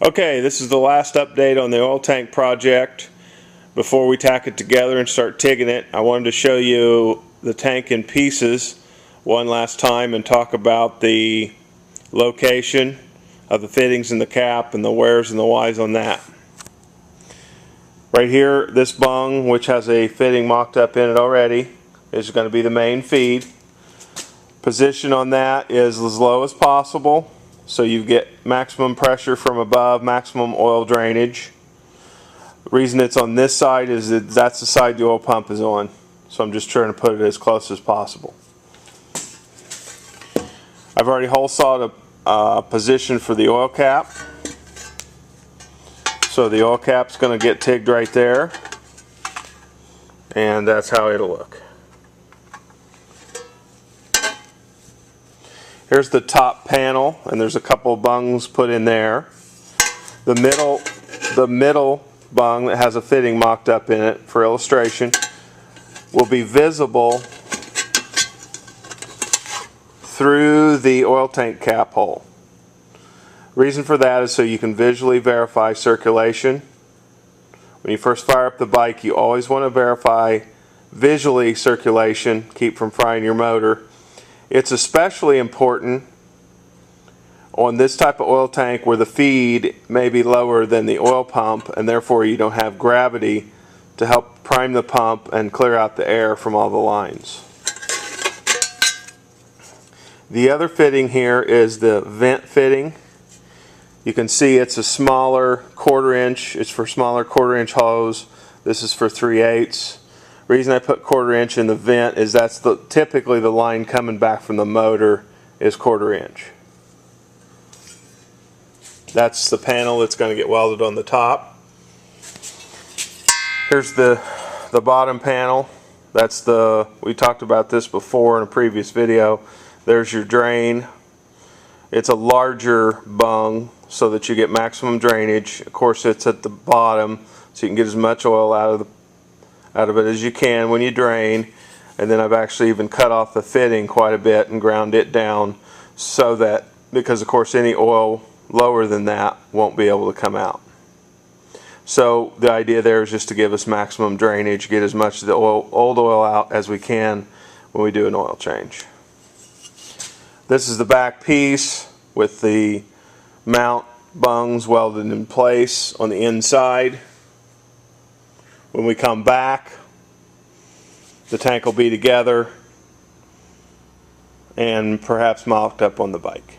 Okay, this is the last update on the oil tank project. Before we tack it together and start tigging it, I wanted to show you the tank in pieces one last time and talk about the location of the fittings and the cap and the wheres and the whys on that. Right here, this bung, which has a fitting mocked up in it already, is going to be the main feed. Position on that is as low as possible, so you get maximum pressure from above, maximum oil drainage. The reason it's on this side is that that's the side the oil pump is on, so I'm just trying to put it as close as possible. I've already hole sawed a position for the oil cap, so the oil cap's going to get tigged right there, and that's how it'll look. Here's the top panel, and there's a couple of bungs put in there. The middle bung that has a fitting mocked up in it, for illustration, will be visible through the oil tank cap hole. Reason for that is so you can visually verify circulation. When you first fire up the bike, you always want to verify visually circulation, keep from frying your motor. It's especially important on this type of oil tank where the feed may be lower than the oil pump, and therefore you don't have gravity to help prime the pump and clear out the air from all the lines. The other fitting here is the vent fitting. You can see it's a smaller 1/4 inch. It's for smaller 1/4 inch hose. This is for 3/8. Reason I put 1/4 inch in the vent is that's typically the line coming back from the motor is 1/4 inch. That's the panel that's going to get welded on the top. Here's the bottom panel. We talked about this before in a previous video. There's your drain. It's a larger bung so that you get maximum drainage. Of course, it's at the bottom so you can get as much oil out of it as you can when you drain. And then I've actually even cut off the fitting quite a bit and ground it down so that, because of course any oil lower than that won't be able to come out. So the idea there is just to give us maximum drainage, get as much of the old oil out as we can when we do an oil change. This is the back piece with the mount bungs welded in place on the inside. When we come back, the tank will be together and perhaps mocked up on the bike.